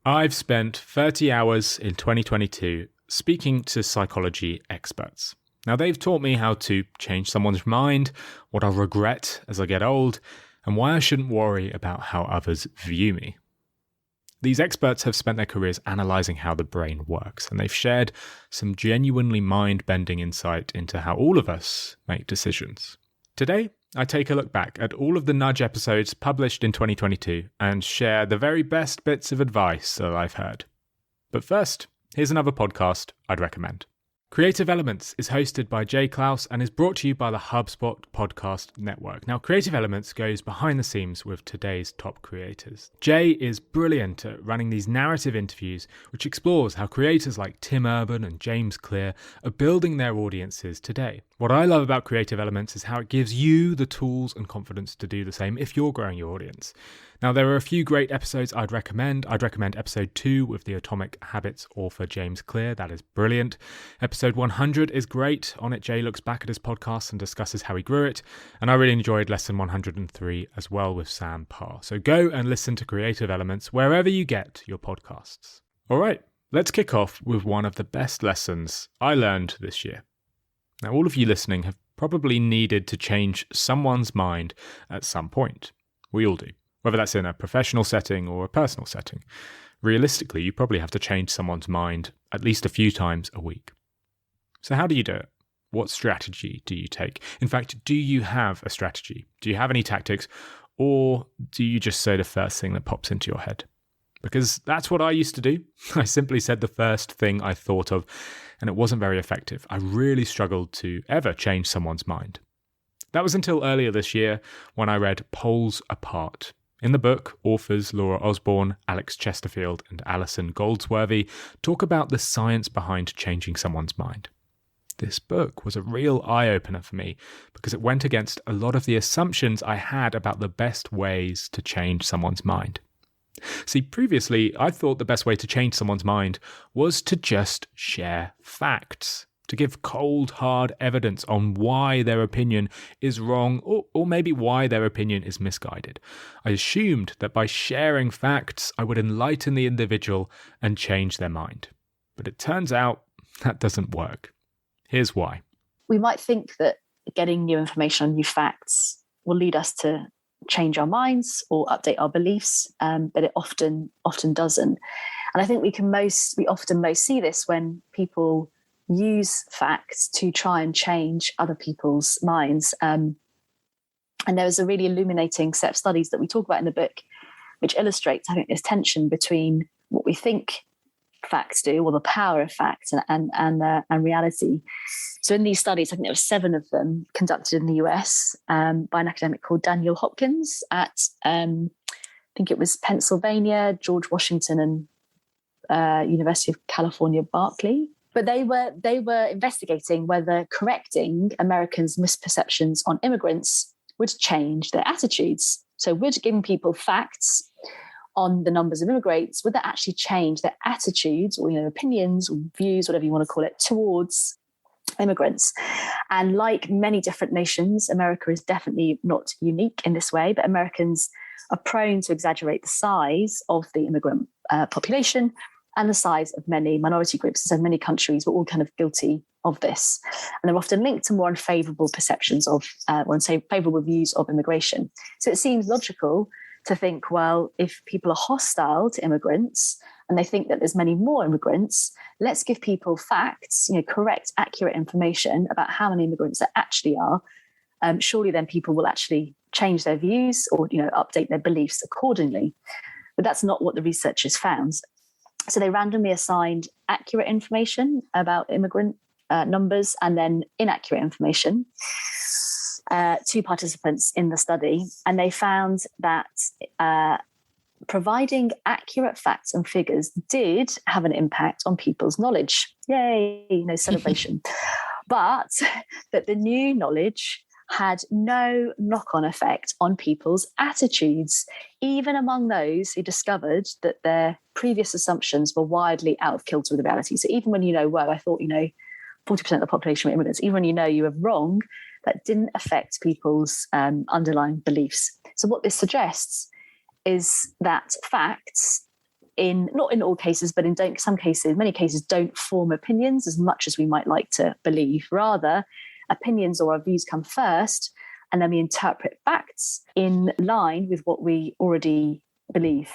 I've spent 30 hours in 2022 speaking to psychology experts. Now, they've taught me how to change someone's mind, what I'll regret as I get old, and why I shouldn't worry about how others view me. These experts have spent their careers analysing how the brain works, and they've shared some genuinely mind-bending insight into how all of us make decisions. Today, I take a look back at all of the Nudge episodes published in 2022 and share the very best bits of advice that I've heard. But first, here's another podcast I'd recommend. Creative Elements is hosted by Jay Klaus and is brought to you by the HubSpot Podcast Network. Now, Creative Elements goes behind the scenes with today's top creators. Jay is brilliant at running these narrative interviews, which explores how creators like Tim Urban and James Clear are building their audiences today. What I love about Creative Elements is how it gives you the tools and confidence to do the same if you're growing your audience. Now, there are a few great episodes I'd recommend. I'd recommend episode 2 with the Atomic Habits author James Clear. That is brilliant. Episode 100 is great. On it, Jay looks back at his podcast and discusses how he grew it. And I really enjoyed lesson 103 as well with Sam Parr. So go and listen to Creative Elements wherever you get your podcasts. All right, let's kick off with one of the best lessons I learned this year. Now, all of you listening have probably needed to change someone's mind at some point. We all do. Whether that's in a professional setting or a personal setting. Realistically, you probably have to change someone's mind at least a few times a week. So how do you do it? What strategy do you take? In fact, do you have a strategy? Do you have any tactics? Or do you just say the first thing that pops into your head? Because that's what I used to do. I simply said the first thing I thought of, and it wasn't very effective. I really struggled to ever change someone's mind. That was until earlier this year when I read Poles Apart. In the book, authors Laura Osborne, Alex Chesterfield, and Alison Goldsworthy talk about the science behind changing someone's mind. This book was a real eye-opener for me because it went against a lot of the assumptions I had about the best ways to change someone's mind. See, previously, I thought the best way to change someone's mind was to just share facts. To give cold, hard evidence on why their opinion is wrong or maybe why their opinion is misguided. I assumed that by sharing facts, I would enlighten the individual and change their mind. But it turns out that doesn't work. Here's why. We might think that getting new information on new facts will lead us to change our minds or update our beliefs, but it often doesn't. And I think we often most see this when people use facts to try and change other people's minds. And there was a really illuminating set of studies that we talk about in the book, which illustrates, I think, this tension between what we think facts do, or the power of facts, and reality. So in these studies, I think there were 7 of them conducted in the US by an academic called Daniel Hopkins at, I think it was Pennsylvania, George Washington, and University of California, Berkeley. But they were investigating whether correcting Americans' misperceptions on immigrants would change their attitudes. So would giving people facts on the numbers of immigrants, would that actually change their attitudes or opinions or views, whatever you want to call it, towards immigrants? And like many different nations, America is definitely not unique in this way, but Americans are prone to exaggerate the size of the immigrant population and the size of many minority groups. So many countries were all kind of guilty of this. And they're often linked to more unfavourable perceptions of, favourable views of immigration. So it seems logical to think, well, if people are hostile to immigrants and they think that there's many more immigrants, let's give people facts, correct, accurate information about how many immigrants there actually are. Surely then people will actually change their views or, update their beliefs accordingly. But that's not what the researchers found. So they randomly assigned accurate information about immigrant numbers and then inaccurate information to participants in the study. And they found that providing accurate facts and figures did have an impact on people's knowledge. Yay, celebration. But that the new knowledge had no knock-on effect on people's attitudes, even among those who discovered that their previous assumptions were widely out of kilter with reality. So even when I thought, 40% of the population were immigrants, even when you were wrong, that didn't affect people's underlying beliefs. So what this suggests is that facts not in all cases, but in many cases don't form opinions as much as we might like to believe. Rather, opinions or our views come first, and then we interpret facts in line with what we already believe.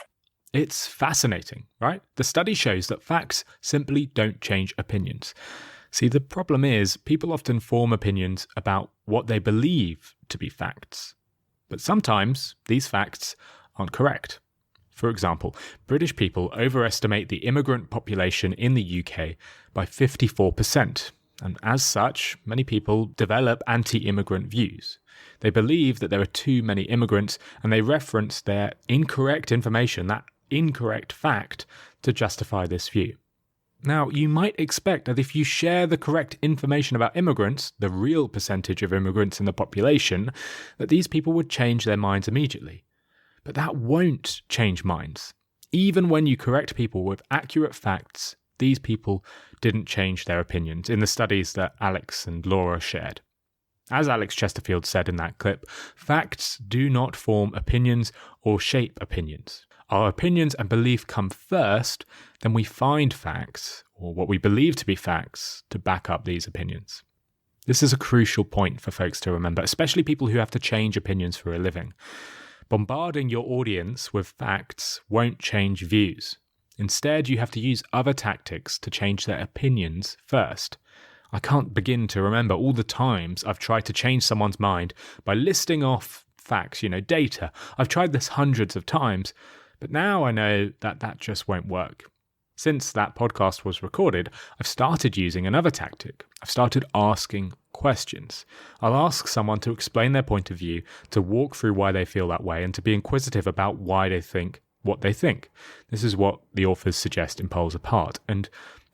It's fascinating, right? The study shows that facts simply don't change opinions. See, the problem is people often form opinions about what they believe to be facts. But sometimes these facts aren't correct. For example, British people overestimate the immigrant population in the UK by 54%. And as such, many people develop anti-immigrant views. They believe that there are too many immigrants, and they reference their incorrect information, that incorrect fact, to justify this view. Now, you might expect that if you share the correct information about immigrants, the real percentage of immigrants in the population, that these people would change their minds immediately. But that won't change minds. Even when you correct people with accurate facts, these people didn't change their opinions in the studies that Alex and Laura shared. As Alex Chesterfield said in that clip, facts do not form opinions or shape opinions. Our opinions and belief come first, then we find facts, or what we believe to be facts, to back up these opinions. This is a crucial point for folks to remember, especially people who have to change opinions for a living. Bombarding your audience with facts won't change views. Instead, you have to use other tactics to change their opinions first. I can't begin to remember all the times I've tried to change someone's mind by listing off facts, data. I've tried this hundreds of times, but now I know that that just won't work. Since that podcast was recorded, I've started using another tactic. I've started asking questions. I'll ask someone to explain their point of view, to walk through why they feel that way, and to be inquisitive about why they think what they think. This is what the authors suggest in Poles Apart. And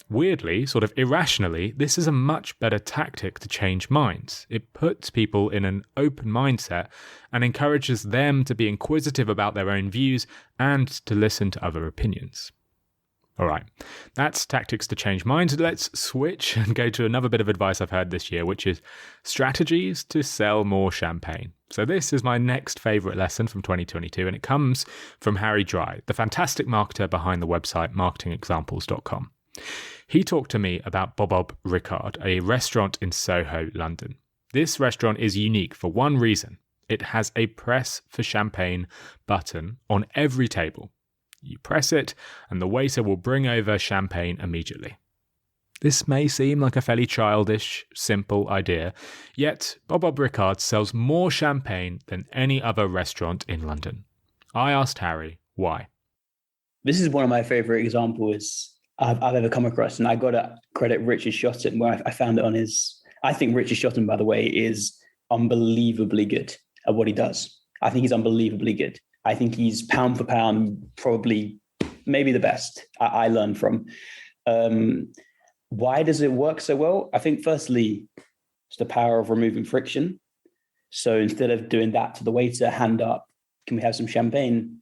weirdly, sort of irrationally, this is a much better tactic to change minds. It puts people in an open mindset and encourages them to be inquisitive about their own views and to listen to other opinions. All right, that's tactics to change minds. Let's switch and go to another bit of advice I've heard this year, which is strategies to sell more champagne. So this is my next favourite lesson from 2022, and it comes from Harry Dry, the fantastic marketer behind the website marketingexamples.com. He talked to me about Bob Ricard, a restaurant in Soho, London. This restaurant is unique for one reason. It has a press for champagne button on every table. You press it, and the waiter will bring over champagne immediately. This may seem like a fairly childish, simple idea, yet Bob Ricard sells more champagne than any other restaurant in London. I asked Harry why. This is one of my favourite examples I've ever come across, and I got to credit Richard Shotton where I found it on his... I think Richard Shotton, by the way, is unbelievably good at what he does. I think he's unbelievably good. I think he's pound for pound, probably maybe the best I learned from. Why does it work so well? I think firstly, it's the power of removing friction. So instead of doing that to the waiter, hand up, can we have some champagne?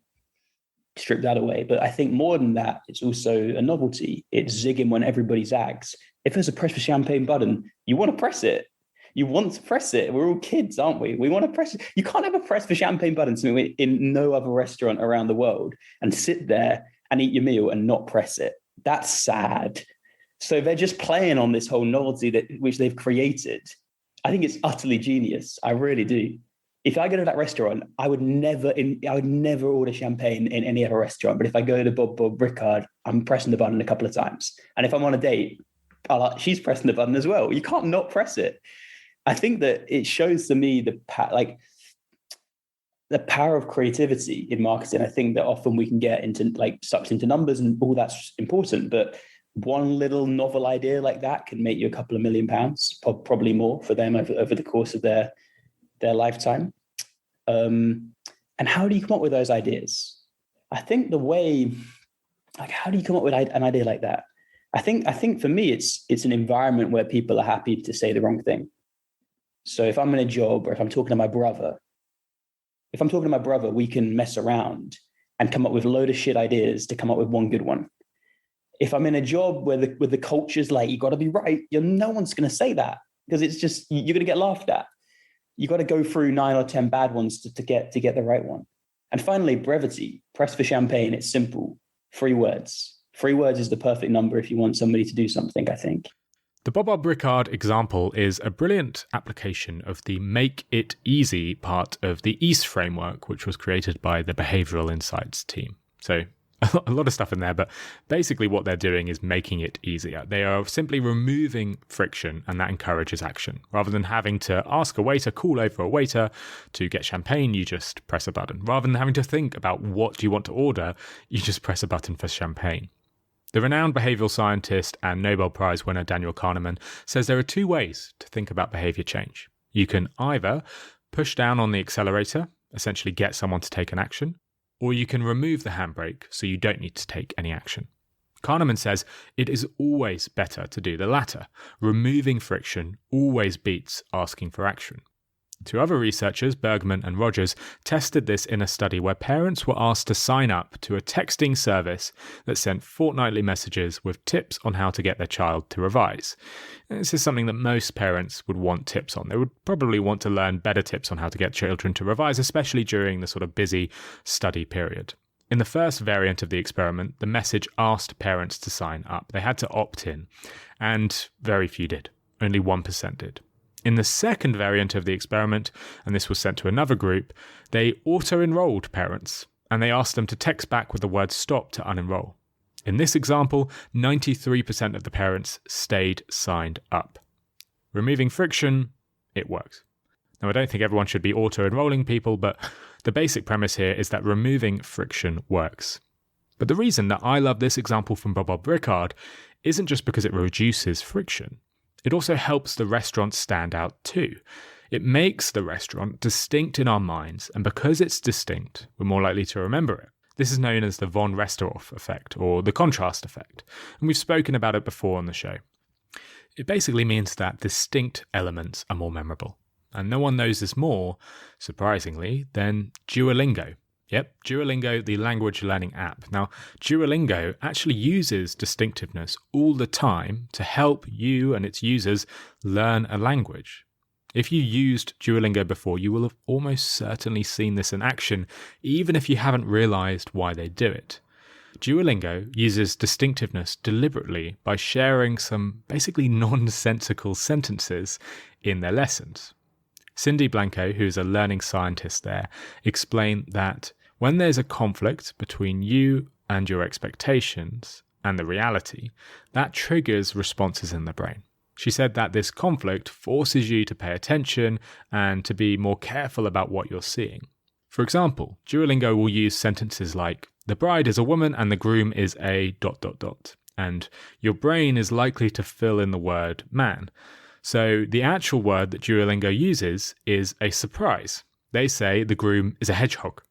Strip that away. But I think more than that, it's also a novelty. It's zigging when everybody zags. If there's a press for champagne button, you want to press it. You want to press it. We're all kids, aren't we? We want to press it. You can't have a press for champagne button in no other restaurant around the world and sit there and eat your meal and not press it. That's sad. So they're just playing on this whole novelty which they've created. I think it's utterly genius. I really do. If I go to that restaurant, I would never order champagne in any other restaurant. But if I go to Bob Ricard, I'm pressing the button a couple of times. And if I'm on a date, she's pressing the button as well. You can't not press it. I think that it shows to me the power of creativity in marketing. I think that often we can get into sucked into numbers and all that's important, but one little novel idea like that can make you a couple of £1 million, probably more for them over the course of their lifetime. And how do you come up with those ideas? I think how do you come up with an idea like that? I think for me, it's an environment where people are happy to say the wrong thing. So if I'm in a job or if I'm talking to my brother, we can mess around and come up with a load of shit ideas to come up with one good one. If I'm in a job where the culture's like, you got to be right, no one's going to say that because it's just, you're going to get laughed at. You got to go through 9 or 10 bad ones to get the right one. And finally, brevity. Press for champagne. It's simple. 3 words. 3 words is the perfect number if you want somebody to do something, I think. The Bob Rickard example is a brilliant application of the make it easy part of the EAST framework, which was created by the Behavioral Insights team. So a lot of stuff in there, but basically what they're doing is making it easier. They are simply removing friction, and that encourages action. Rather than having to ask a waiter, call over a waiter to get champagne, you just press a button. Rather than having to think about what do you want to order, you just press a button for champagne. The renowned behavioral scientist and Nobel Prize winner Daniel Kahneman says there are 2 ways to think about behavior change. You can either push down on the accelerator, essentially get someone to take an action, or you can remove the handbrake so you don't need to take any action. Kahneman says it is always better to do the latter. Removing friction always beats asking for action. 2 other researchers, Bergman and Rogers, tested this in a study where parents were asked to sign up to a texting service that sent fortnightly messages with tips on how to get their child to revise. This is something that most parents would want tips on. They would probably want to learn better tips on how to get children to revise, especially during the sort of busy study period. In the first variant of the experiment, the message asked parents to sign up. They had to opt in, and very few did. Only 1% did. In the second variant of the experiment, and this was sent to another group, they auto-enrolled parents, and they asked them to text back with the word stop to unenroll. In this example, 93% of the parents stayed signed up. Removing friction, it works. Now, I don't think everyone should be auto-enrolling people, but the basic premise here is that removing friction works. But the reason that I love this example from Bob Rickard isn't just because it reduces friction. It also helps the restaurant stand out too. It makes the restaurant distinct in our minds, and because it's distinct, we're more likely to remember it. This is known as the von Restorff effect, or the contrast effect, and we've spoken about it before on the show. It basically means that distinct elements are more memorable, and no one knows this more, surprisingly, than Duolingo. Yep, Duolingo, the language learning app. Now, Duolingo actually uses distinctiveness all the time to help you and its users learn a language. If you used Duolingo before, you will have almost certainly seen this in action, even if you haven't realized why they do it. Duolingo uses distinctiveness deliberately by sharing some basically nonsensical sentences in their lessons. Cindy Blanco, who's a learning scientist there, explained that when there's a conflict between you and your expectations and the reality, that triggers responses in the brain. She said that this conflict forces you to pay attention and to be more careful about what you're seeing. For example, Duolingo will use sentences like, the bride is a woman and the groom is a ... And your brain is likely to fill in the word man. So the actual word that Duolingo uses is a surprise. They say the groom is a hedgehog.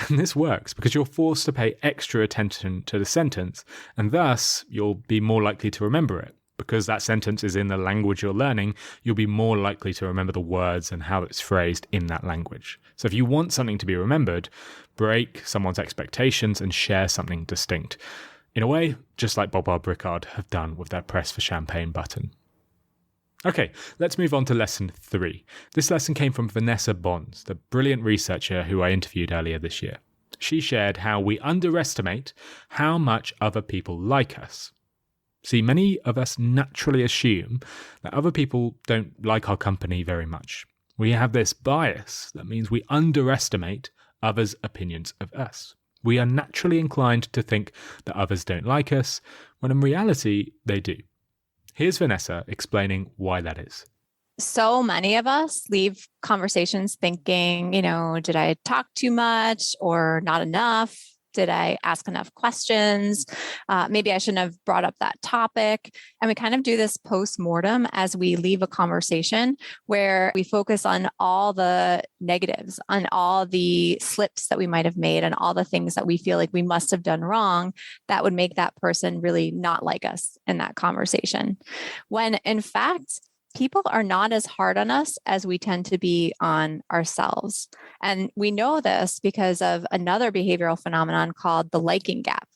And this works because you're forced to pay extra attention to the sentence, and thus you'll be more likely to remember it. Because that sentence is in the language you're learning, you'll be more likely to remember the words and how it's phrased in that language. So if you want something to be remembered, break someone's expectations and share something distinct. In a way, just like Bob Rickard have done with their press for champagne button. Okay, let's move on to lesson 3. This lesson came from Vanessa Bonds, the brilliant researcher who I interviewed earlier this year. She shared how we underestimate how much other people like us. See, many of us naturally assume that other people don't like our company very much. We have this bias that means we underestimate others' opinions of us. We are naturally inclined to think that others don't like us, when in reality, they do. Here's Vanessa explaining why that is. So many of us leave conversations thinking, did I talk too much or not enough? Did I ask enough questions? Maybe I shouldn't have brought up that topic. And we kind of do this post-mortem as we leave a conversation where we focus on all the negatives, on all the slips that we might have made and all the things that we feel like we must have done wrong that would make that person really not like us in that conversation. When in fact, people are not as hard on us as we tend to be on ourselves. And we know this because of another behavioral phenomenon called the liking gap.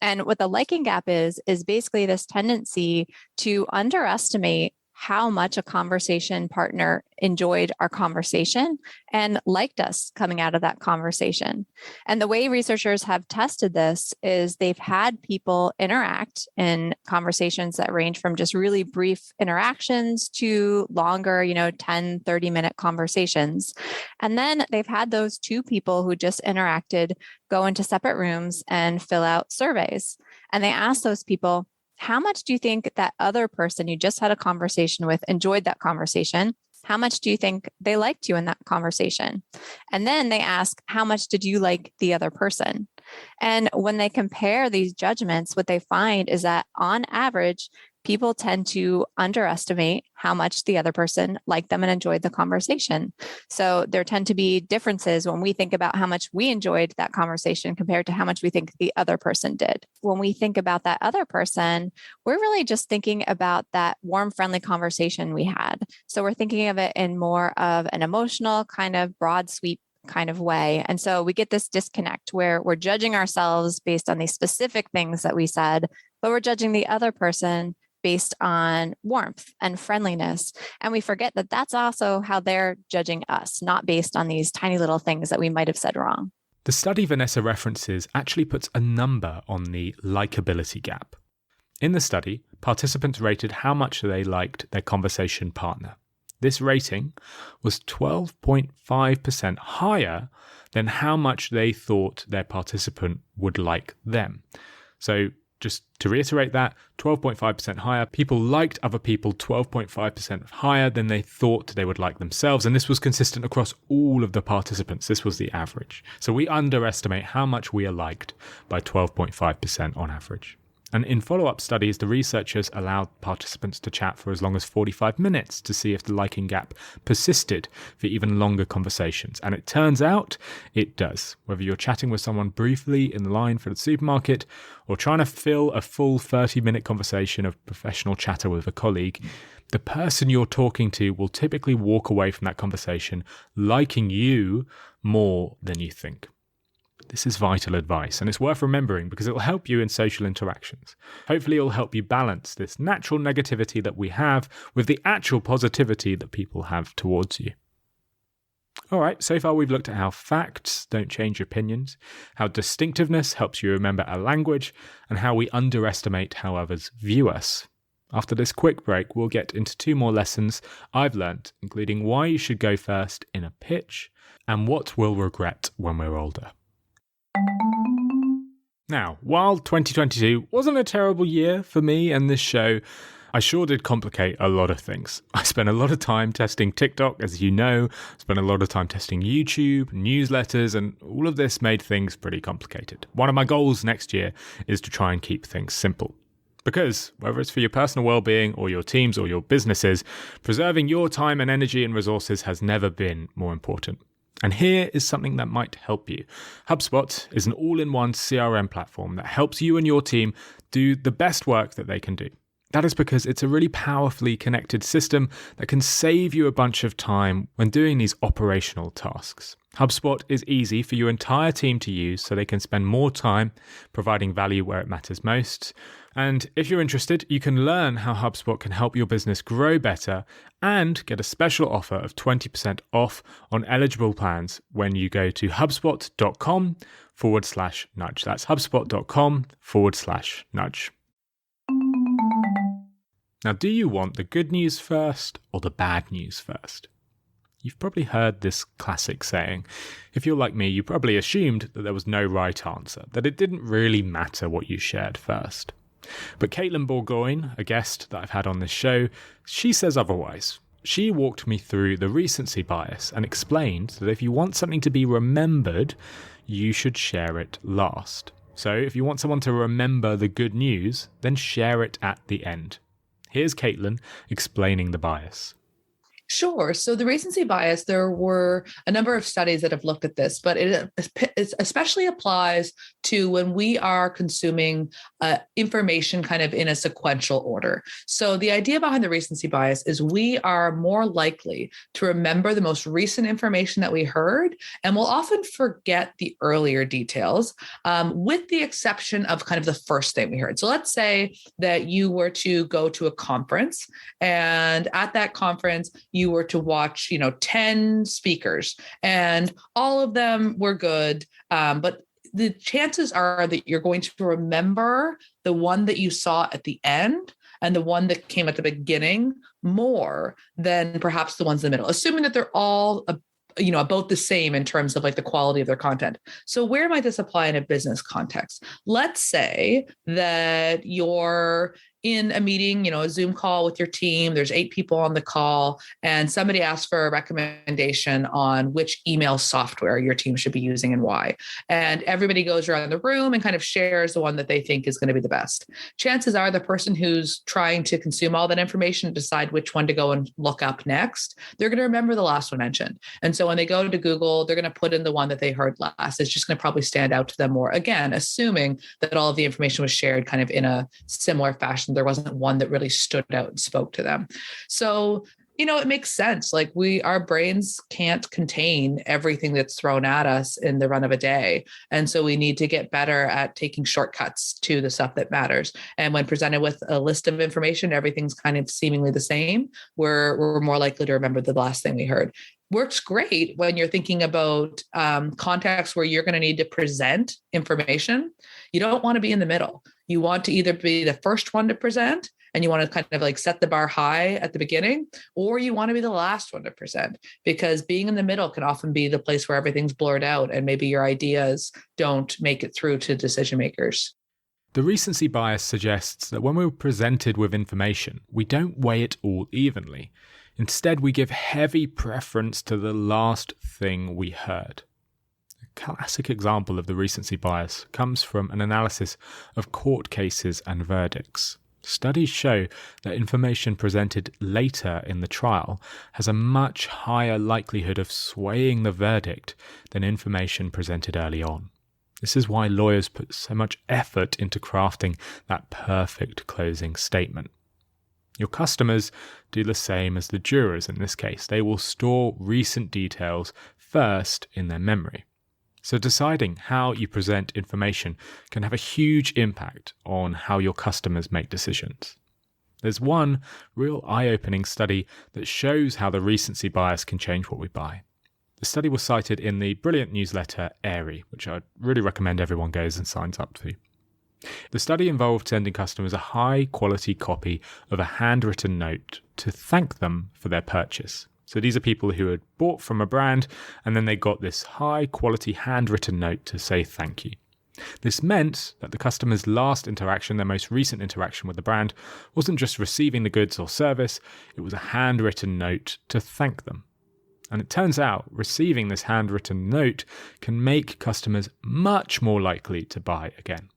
And what the liking gap is basically this tendency to underestimate how much a conversation partner enjoyed our conversation and liked us coming out of that conversation. And the way researchers have tested this is they've had people interact in conversations that range from just really brief interactions to longer, 10, 30-minute conversations. And then they've had those two people who just interacted go into separate rooms and fill out surveys. And they asked those people, how much do you think that other person you just had a conversation with enjoyed that conversation? How much do you think they liked you in that conversation? And then they ask, how much did you like the other person? And when they compare these judgments, what they find is that on average, people tend to underestimate how much the other person liked them and enjoyed the conversation. So there tend to be differences when we think about how much we enjoyed that conversation compared to how much we think the other person did. When we think about that other person, we're really just thinking about that warm, friendly conversation we had. So we're thinking of it in more of an emotional, kind of broad sweep kind of way. And so we get this disconnect where we're judging ourselves based on these specific things that we said, but we're judging the other person based on warmth and friendliness. And we forget that that's also how they're judging us, not based on these tiny little things that we might have said wrong. The study Vanessa references actually puts a number on the likability gap. In the study, participants rated how much they liked their conversation partner. This rating was 12.5% higher than how much they thought their participant would like them. So just to reiterate that, 12.5% higher. People liked other people 12.5% higher than they thought they would like themselves. And this was consistent across all of the participants. This was the average. So we underestimate how much we are liked by 12.5% on average. And in follow-up studies, the researchers allowed participants to chat for as long as 45 minutes to see if the liking gap persisted for even longer conversations. And it turns out it does. Whether you're chatting with someone briefly in the line for the supermarket or trying to fill a full 30-minute conversation of professional chatter with a colleague, the person you're talking to will typically walk away from that conversation liking you more than you think. This is vital advice, and it's worth remembering because it will help you in social interactions. Hopefully, it will help you balance this natural negativity that we have with the actual positivity that people have towards you. All right, so far we've looked at how facts don't change opinions, how distinctiveness helps you remember a language, and how we underestimate how others view us. After this quick break, we'll get into 2 more lessons I've learnt, including why you should go first in a pitch and what we'll regret when we're older. Now, while 2022 wasn't a terrible year for me and this show, I sure did complicate a lot of things. I spent a lot of time testing TikTok, as you know, spent a lot of time testing YouTube, newsletters, and all of this made things pretty complicated. One of my goals next year is to try and keep things simple. Because, whether it's for your personal well-being or your teams or your businesses, preserving your time and energy and resources has never been more important. And here is something that might help you. HubSpot is an all-in-one CRM platform that helps you and your team do the best work that they can do. That is because it's a really powerfully connected system that can save you a bunch of time when doing these operational tasks. HubSpot is easy for your entire team to use so they can spend more time providing value where it matters most. And if you're interested, you can learn how HubSpot can help your business grow better and get a special offer of 20% off on eligible plans when you go to hubspot.com/nudge. That's hubspot.com/nudge. Now, do you want the good news first or the bad news first? You've probably heard this classic saying. If you're like me, you probably assumed that there was no right answer, that it didn't really matter what you shared first. But Caitlin Bourgoin, a guest that I've had on this show, she says otherwise. She walked me through the recency bias and explained that if you want something to be remembered, you should share it last. So if you want someone to remember the good news, then share it at the end. Here's Caitlin explaining the bias. Sure. So the recency bias, there were a number of studies that have looked at this, but it especially applies to when we are consuming information kind of in a sequential order. So the idea behind the recency bias is we are more likely to remember the most recent information that we heard, and we'll often forget the earlier details, with the exception of kind of the first thing we heard. So let's say that you were to go to a conference, and at that conference, you were to watch, 10 speakers and all of them were good. But the chances are that you're going to remember the one that you saw at the end and the one that came at the beginning more than perhaps the ones in the middle, assuming that they're all about the same in terms of like the quality of their content. So where might this apply in a business context? Let's say that you're in a meeting, a Zoom call with your team, there's 8 people on the call, and somebody asks for a recommendation on which email software your team should be using and why. And everybody goes around the room and kind of shares the one that they think is going to be the best. Chances are the person who's trying to consume all that information, decide which one to go and look up next, they're going to remember the last one mentioned. And so when they go to Google, they're going to put in the one that they heard last. It's just going to probably stand out to them more. Again, assuming that all of the information was shared kind of in a similar fashion. There wasn't one that really stood out and spoke to them. So, it makes sense. Like our brains can't contain everything that's thrown at us in the run of a day. And so we need to get better at taking shortcuts to the stuff that matters. And when presented with a list of information, everything's kind of seemingly the same. We're more likely to remember the last thing we heard. Works great when you're thinking about contexts where you're going to need to present information. You don't want to be in the middle. You want to either be the first one to present, and you want to kind of like set the bar high at the beginning, or you want to be the last one to present, because being in the middle can often be the place where everything's blurred out and maybe your ideas don't make it through to decision makers. The recency bias suggests that when we're presented with information, we don't weigh it all evenly. Instead, we give heavy preference to the last thing we heard. A classic example of the recency bias comes from an analysis of court cases and verdicts. Studies show that information presented later in the trial has a much higher likelihood of swaying the verdict than information presented early on. This is why lawyers put so much effort into crafting that perfect closing statement. Your customers do the same as the jurors in this case. They will store recent details first in their memory. So deciding how you present information can have a huge impact on how your customers make decisions. There's one real eye-opening study that shows how the recency bias can change what we buy. The study was cited in the brilliant newsletter Airy, which I'd really recommend everyone goes and signs up to. The study involved sending customers a high-quality copy of a handwritten note to thank them for their purchase. So these are people who had bought from a brand, and then they got this high-quality handwritten note to say thank you. This meant that the customer's last interaction, their most recent interaction with the brand, wasn't just receiving the goods or service, it was a handwritten note to thank them. And it turns out receiving this handwritten note can make customers much more likely to buy again.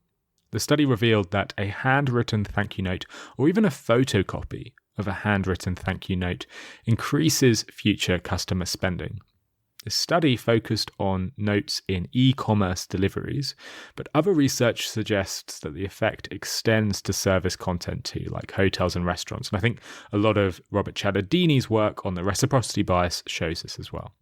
The study revealed that a handwritten thank you note, or even a photocopy of a handwritten thank you note, increases future customer spending. The study focused on notes in e-commerce deliveries, but other research suggests that the effect extends to service content too, like hotels and restaurants. And I think a lot of Robert Cialdini's work on the reciprocity bias shows this as well.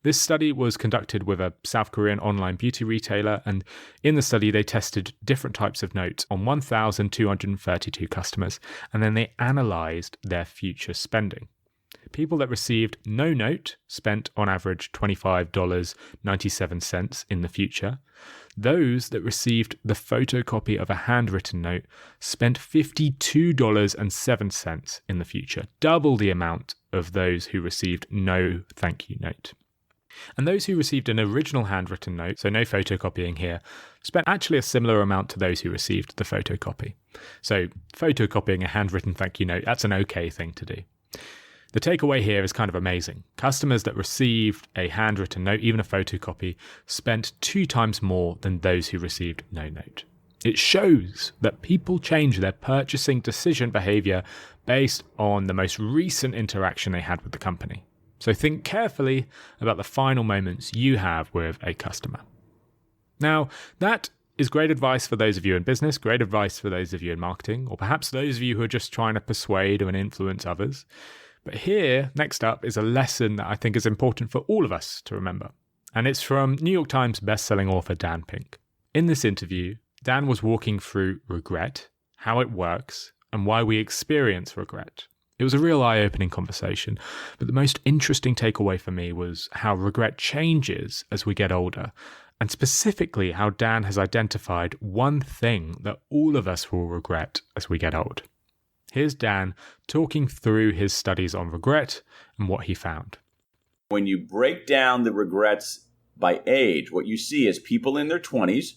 This study was conducted with a South Korean online beauty retailer, and in the study they tested different types of notes on 1,232 customers, and then they analysed their future spending. People that received no note spent on average $25.97 in the future. Those that received the photocopy of a handwritten note spent $52.07 in the future, double the amount of those who received no thank you note. And those who received an original handwritten note, so no photocopying here, spent actually a similar amount to those who received the photocopy. So photocopying a handwritten thank you note, that's an okay thing to do. The takeaway here is kind of amazing. Customers that received a handwritten note, even a photocopy, spent 2 times more than those who received no note. It shows that people change their purchasing decision behavior based on the most recent interaction they had with the company. So think carefully about the final moments you have with a customer. Now, that is great advice for those of you in business, great advice for those of you in marketing, or perhaps those of you who are just trying to persuade and influence others. But here, next up, is a lesson that I think is important for all of us to remember. And it's from New York Times bestselling author Dan Pink. In this interview, Dan was walking through regret, how it works, and why we experience regret. It was a real eye-opening conversation, but the most interesting takeaway for me was how regret changes as we get older, and specifically how Dan has identified one thing that all of us will regret as we get old. Here's Dan talking through his studies on regret and what he found. When you break down the regrets by age, what you see is people in their 20s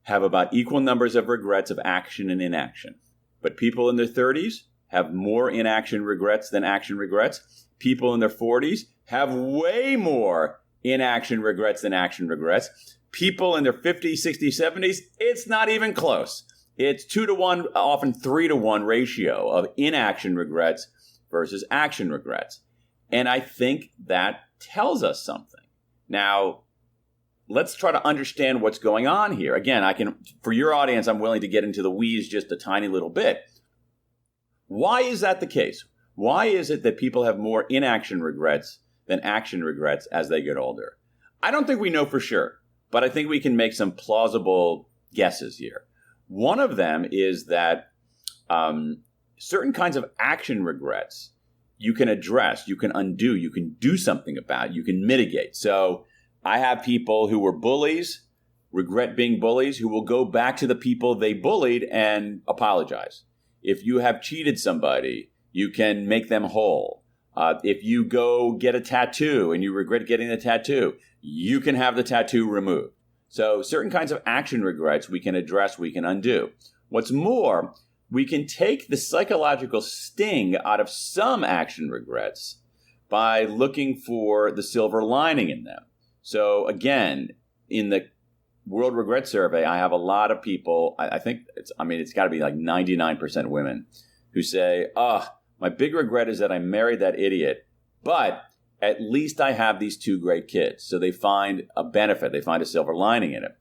have about equal numbers of regrets of action and inaction. But people in their 30s have more inaction regrets than action regrets. People in their 40s have way more inaction regrets than action regrets. People in their 50s, 60s, 70s, it's not even close. It's 2-to-1, often 3-to-1 ratio of inaction regrets versus action regrets. And I think that tells us something. Now, let's try to understand what's going on here. Again, for your audience, I'm willing to get into the weeds just a tiny little bit. Why is that the case? Why is it that people have more inaction regrets than action regrets as they get older? I don't think we know for sure, but I think we can make some plausible guesses here. One of them is that certain kinds of action regrets you can address, you can undo, you can do something about, you can mitigate. So I have people who were bullies, regret being bullies, who will go back to the people they bullied and apologize. If you have cheated somebody, you can make them whole. If you go get a tattoo and you regret getting the tattoo, you can have the tattoo removed. So certain kinds of action regrets we can address, we can undo. What's more, we can take the psychological sting out of some action regrets by looking for the silver lining in them. So again, in the World Regret Survey, I have a lot of people, it's got to be like 99% women who say, my big regret is that I married that idiot, but at least I have these 2 great kids. So they find a benefit. They find a silver lining in it.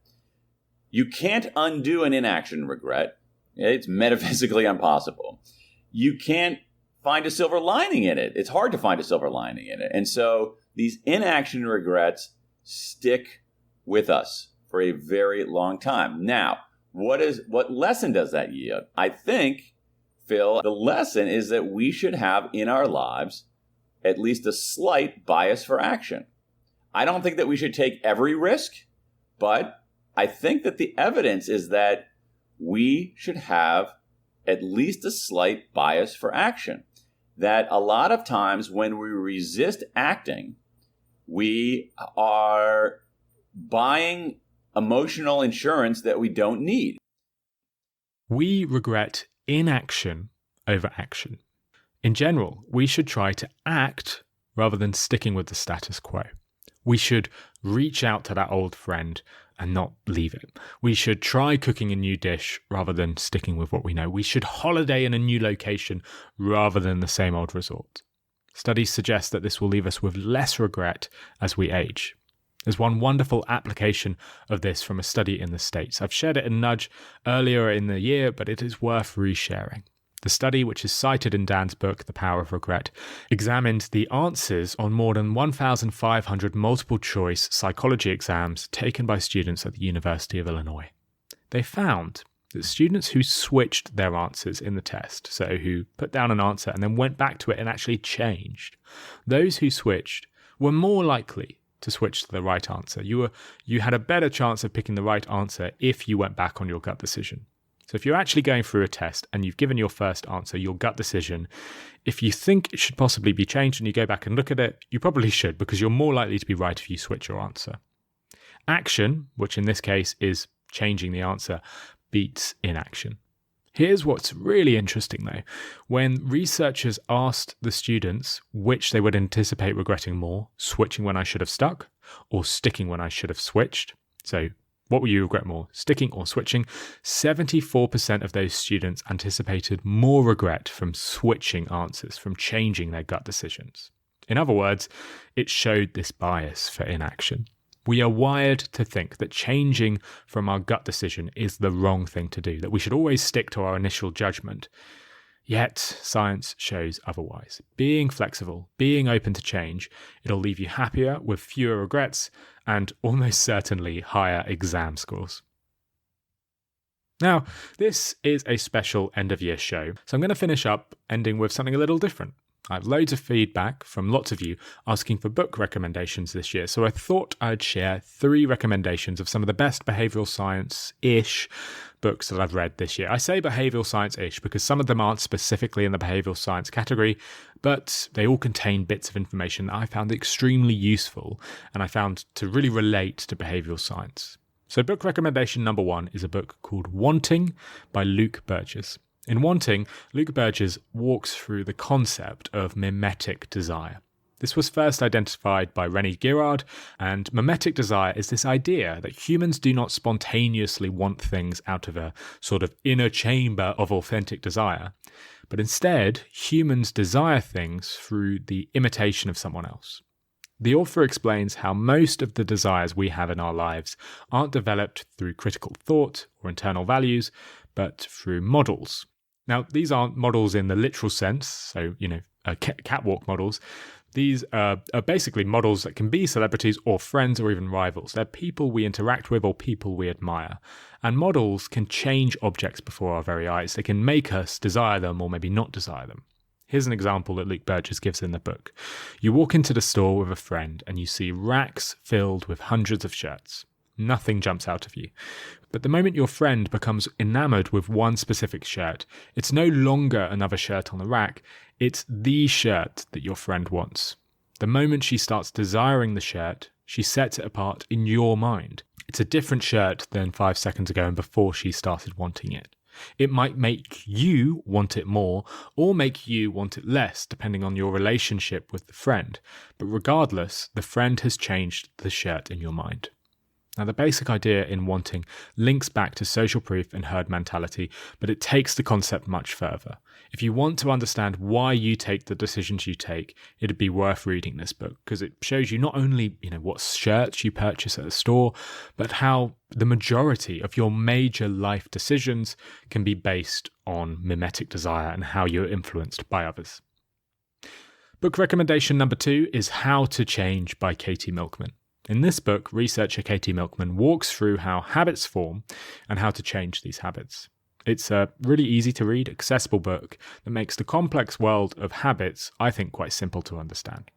You can't undo an inaction regret. It's metaphysically impossible. You can't find a silver lining in it. It's hard to find a silver lining in it. And so these inaction regrets stick with us for a very long time. Now, what lesson does that yield? I think, Phil, the lesson is that we should have in our lives at least a slight bias for action. I don't think that we should take every risk, but I think that the evidence is that we should have at least a slight bias for action. That a lot of times when we resist acting, we are buying emotional insurance that we don't need. We regret inaction over action. In general, we should try to act rather than sticking with the status quo. We should reach out to that old friend and not leave it. We should try cooking a new dish rather than sticking with what we know. We should holiday in a new location rather than the same old resort. Studies suggest that this will leave us with less regret as we age. There's one wonderful application of this from a study in the States. I've shared it in Nudge earlier in the year, but it is worth resharing. The study, which is cited in Dan's book, The Power of Regret, examined the answers on more than 1,500 multiple-choice psychology exams taken by students at the University of Illinois. They found that students who switched their answers in the test, so who put down an answer and then went back to it and actually changed, those who switched were more likely to switch to the right answer. You had a better chance of picking the right answer if you went back on your gut decision. So if you're actually going through a test and you've given your first answer, your gut decision, if you think it should possibly be changed and you go back and look at it, you probably should, because you're more likely to be right if you switch your answer. Action, which in this case is changing the answer, beats inaction. Here's what's really interesting though. When researchers asked the students which they would anticipate regretting more, switching when I should have stuck or sticking when I should have switched, so What will you regret more, sticking or switching? 74% of those students anticipated more regret from switching answers, from changing their gut decisions. In other words, it showed this bias for inaction. We are wired to think that changing from our gut decision is the wrong thing to do, that we should always stick to our initial judgment. Yet, science shows otherwise. Being flexible, being open to change, it'll leave you happier with fewer regrets and almost certainly higher exam scores. Now, this is a special end-of-year show, so I'm going to finish up ending with something a little different. I have loads of feedback from lots of you asking for book recommendations this year, so I thought I'd share 3 recommendations of some of the best behavioural science-ish books that I've read this year. I say behavioural science-ish because some of them aren't specifically in the behavioural science category, but they all contain bits of information that I found extremely useful and I found to really relate to behavioural science. So book recommendation number 1 is a book called Wanting by Luke Burgess. In Wanting, Luke Burgess walks through the concept of mimetic desire. This was first identified by René Girard, and mimetic desire is this idea that humans do not spontaneously want things out of a sort of inner chamber of authentic desire, but instead humans desire things through the imitation of someone else. The author explains how most of the desires we have in our lives aren't developed through critical thought or internal values, but through models. Now, these aren't models in the literal sense, so, catwalk models. These are basically models that can be celebrities or friends or even rivals. They're people we interact with or people we admire. And models can change objects before our very eyes. They can make us desire them or maybe not desire them. Here's an example that Luke Burgess gives in the book. You walk into the store with a friend and you see racks filled with hundreds of shirts. Nothing jumps out of you. But the moment your friend becomes enamored with one specific shirt, it's no longer another shirt on the rack, it's the shirt that your friend wants. The moment she starts desiring the shirt, she sets it apart in your mind. It's a different shirt than 5 seconds ago and before she started wanting it. It might make you want it more or make you want it less, depending on your relationship with the friend. But regardless, the friend has changed the shirt in your mind. Now, the basic idea in Wanting links back to social proof and herd mentality, but it takes the concept much further. If you want to understand why you take the decisions you take, it'd be worth reading this book because it shows you not only, what shirts you purchase at a store, but how the majority of your major life decisions can be based on mimetic desire and how you're influenced by others. Book recommendation number 2 is How to Change by Katie Milkman. In this book, researcher Katie Milkman walks through how habits form and how to change these habits. It's a really easy to read, accessible book that makes the complex world of habits, I think, quite simple to understand.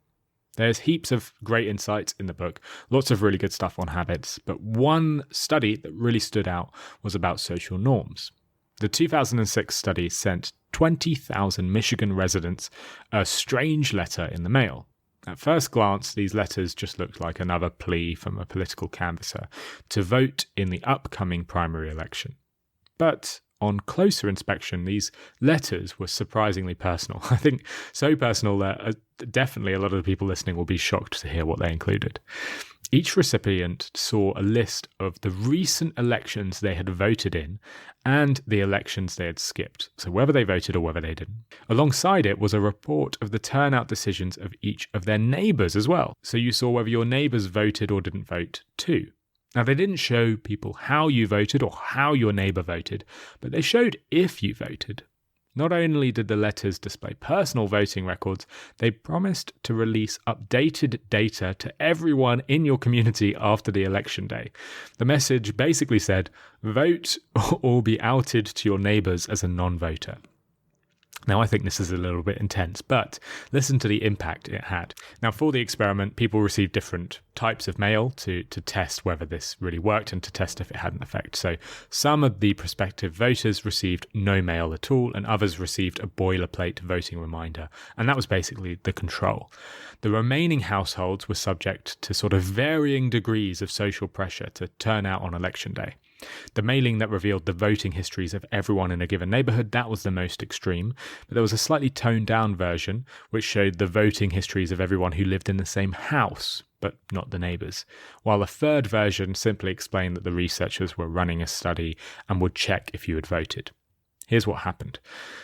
There's heaps of great insights in the book, lots of really good stuff on habits, but one study that really stood out was about social norms. The 2006 study sent 20,000 Michigan residents a strange letter in the mail. At first glance, these letters just looked like another plea from a political canvasser to vote in the upcoming primary election. But on closer inspection, these letters were surprisingly personal. I think so personal that definitely a lot of the people listening will be shocked to hear what they included. Each recipient saw a list of the recent elections they had voted in and the elections they had skipped, so whether they voted or whether they didn't. Alongside it was a report of the turnout decisions of each of their neighbours as well, so you saw whether your neighbours voted or didn't vote too. Now, they didn't show people how you voted or how your neighbour voted, but they showed if you voted. Not only did the letters display personal voting records, they promised to release updated data to everyone in your community after the election day. The message basically said, vote or be outed to your neighbours as a non-voter. Now, I think this is a little bit intense, but listen to the impact it had. Now, for the experiment, people received different types of mail to test whether this really worked and to test if it had an effect. So some of the prospective voters received no mail at all, and others received a boilerplate voting reminder. And that was basically the control. The remaining households were subject to sort of varying degrees of social pressure to turn out on election day. The mailing that revealed the voting histories of everyone in a given neighbourhood, that was the most extreme, but there was a slightly toned down version which showed the voting histories of everyone who lived in the same house, but not the neighbours, while a third version simply explained that the researchers were running a study and would check if you had voted. Here's what happened.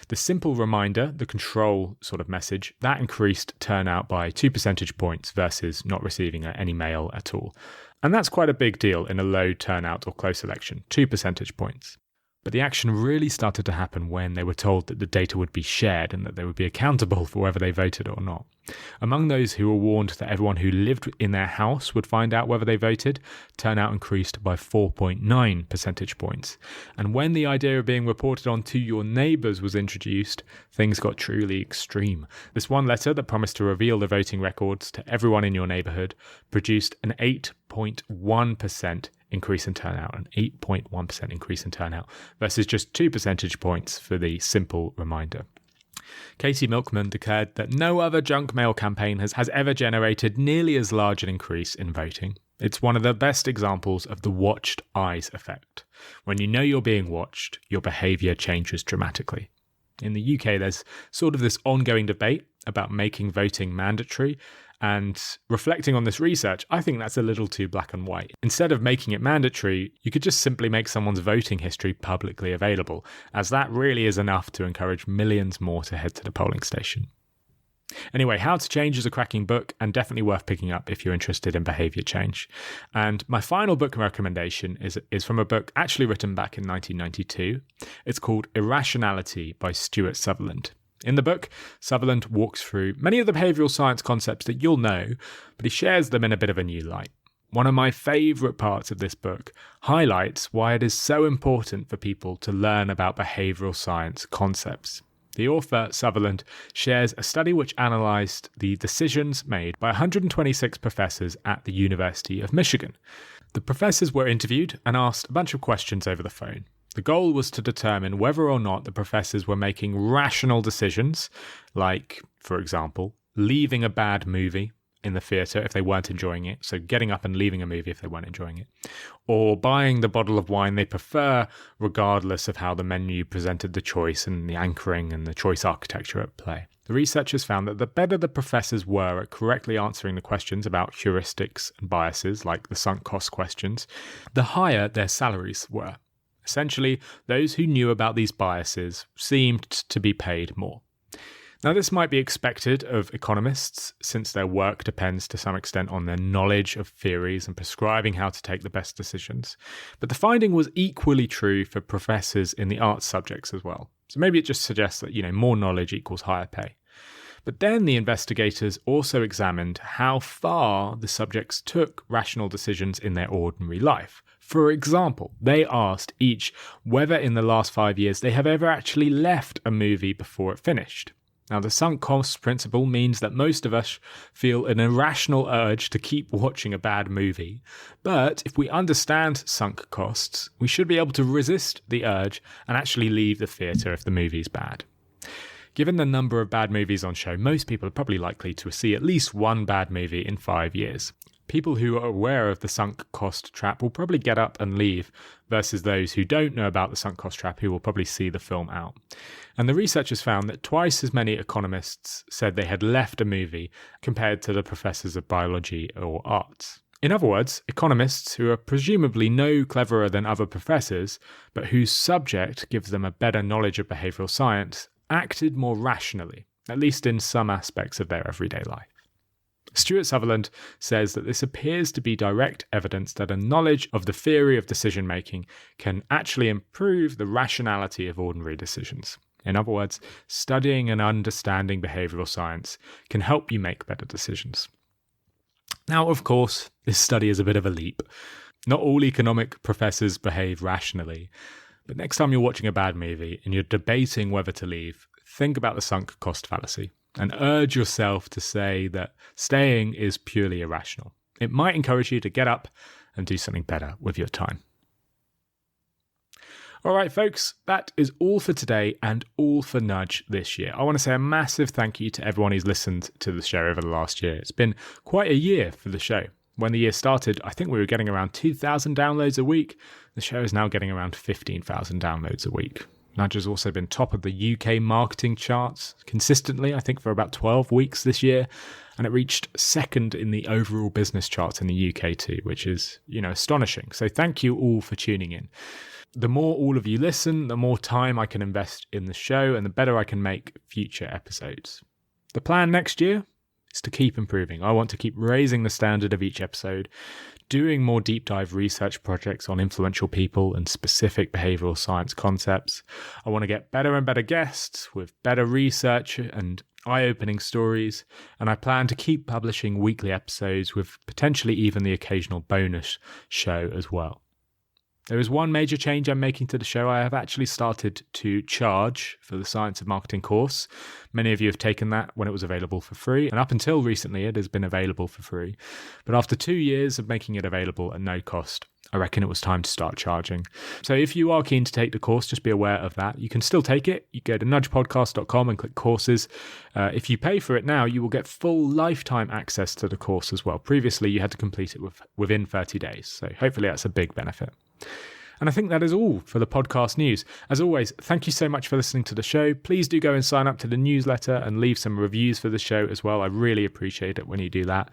The simple reminder, the control sort of message, that increased turnout by 2 percentage points versus not receiving any mail at all. And that's quite a big deal in a low turnout or close election, 2 percentage points. But the action really started to happen when they were told that the data would be shared and that they would be accountable for whether they voted or not. Among those who were warned that everyone who lived in their house would find out whether they voted, turnout increased by 4.9 percentage points. And when the idea of being reported on to your neighbours was introduced, things got truly extreme. This one letter that promised to reveal the voting records to everyone in your neighbourhood produced an 8.1% increase in turnout, an 8.1% increase in turnout, versus just 2 percentage points for the simple reminder. Katie Milkman declared that no other junk mail campaign has ever generated nearly as large an increase in voting. It's one of the best examples of the watched eyes effect. When you know you're being watched, your behaviour changes dramatically. In the UK, there's sort of this ongoing debate about making voting mandatory. And reflecting on this research, I think that's a little too black and white. Instead of making it mandatory, you could just simply make someone's voting history publicly available, as that really is enough to encourage millions more to head to the polling station. Anyway, How to Change is a cracking book and definitely worth picking up if you're interested in behaviour change. And my final book recommendation is from a book actually written back in 1992. It's called Irrationality by Stuart Sutherland. In the book, Sutherland walks through many of the behavioural science concepts that you'll know, but he shares them in a bit of a new light. One of my favourite parts of this book highlights why it is so important for people to learn about behavioural science concepts. The author, Sutherland, shares a study which analysed the decisions made by 126 professors at the University of Michigan. The professors were interviewed and asked a bunch of questions over the phone. The goal was to determine whether or not the professors were making rational decisions, like, for example, leaving a bad movie in the theatre if they weren't enjoying it, so getting up and leaving a movie if they weren't enjoying it, or buying the bottle of wine they prefer regardless of how the menu presented the choice and the anchoring and the choice architecture at play. The researchers found that the better the professors were at correctly answering the questions about heuristics and biases, like the sunk cost questions, the higher their salaries were. Essentially, those who knew about these biases seemed to be paid more. Now, this might be expected of economists, since their work depends to some extent on their knowledge of theories and prescribing how to take the best decisions. But the finding was equally true for professors in the arts subjects as well. So maybe it just suggests that, more knowledge equals higher pay. But then the investigators also examined how far the subjects took rational decisions in their ordinary life. For example, they asked each whether in the last 5 years they have ever actually left a movie before it finished. Now, the sunk cost principle means that most of us feel an irrational urge to keep watching a bad movie. But if we understand sunk costs, we should be able to resist the urge and actually leave the theatre if the movie's bad. Given the number of bad movies on show, most people are probably likely to see at least one bad movie in 5 years. People who are aware of the sunk cost trap will probably get up and leave, versus those who don't know about the sunk cost trap who will probably see the film out. And the researchers found that twice as many economists said they had left a movie compared to the professors of biology or arts. In other words, economists who are presumably no cleverer than other professors, but whose subject gives them a better knowledge of behavioural science, acted more rationally, at least in some aspects of their everyday life. Stuart Sutherland says that this appears to be direct evidence that a knowledge of the theory of decision-making can actually improve the rationality of ordinary decisions. In other words, studying and understanding behavioural science can help you make better decisions. Now, of course, this study is a bit of a leap. Not all economic professors behave rationally, but next time you're watching a bad movie and you're debating whether to leave, think about the sunk cost fallacy and urge yourself to say that staying is purely irrational. It might encourage you to get up and do something better with your time. All right, folks, that is all for today and all for Nudge this year. I want to say a massive thank you to everyone who's listened to the show over the last year. It's been quite a year for the show. When the year started, I think we were getting around 2,000 downloads a week. The show is now getting around 15,000 downloads a week. Nudge has also been top of the UK marketing charts consistently, I think for about 12 weeks this year. And it reached second in the overall business charts in the UK too, which is, astonishing. So thank you all for tuning in. The more all of you listen, the more time I can invest in the show and the better I can make future episodes. The plan next year is to keep improving. I want to keep raising the standard of each episode, doing more deep dive research projects on influential people and specific behavioral science concepts. I want to get better and better guests with better research and eye-opening stories, and I plan to keep publishing weekly episodes with potentially even the occasional bonus show as well. There is one major change I'm making to the show. I have actually started to charge for the Science of Marketing course. Many of you have taken that when it was available for free, and up until recently it has been available for free. But after 2 years of making it available at no cost, I reckon it was time to start charging. So if you are keen to take the course, just be aware of that. You can still take it. You go to nudgepodcast.com and click courses. If you pay for it now, you will get full lifetime access to the course as well. Previously, you had to complete it within 30 days. So hopefully that's a big benefit. And I think that is all for the podcast news. As always, thank you so much for listening to the show. Please do go and sign up to the newsletter and leave some reviews for the show as well. I really appreciate it when you do that.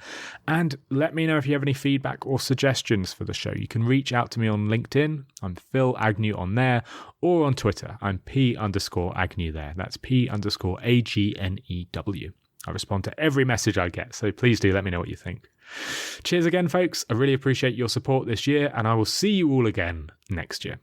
And let me know if you have any feedback or suggestions for the show. You can reach out to me on LinkedIn. I'm Phil Agnew on there, or on Twitter. I'm P_Agnew there. That's P_AGNEW. I respond to every message I get, so please do let me know what you think. Cheers again, folks. I really appreciate your support this year, and I will see you all again next year.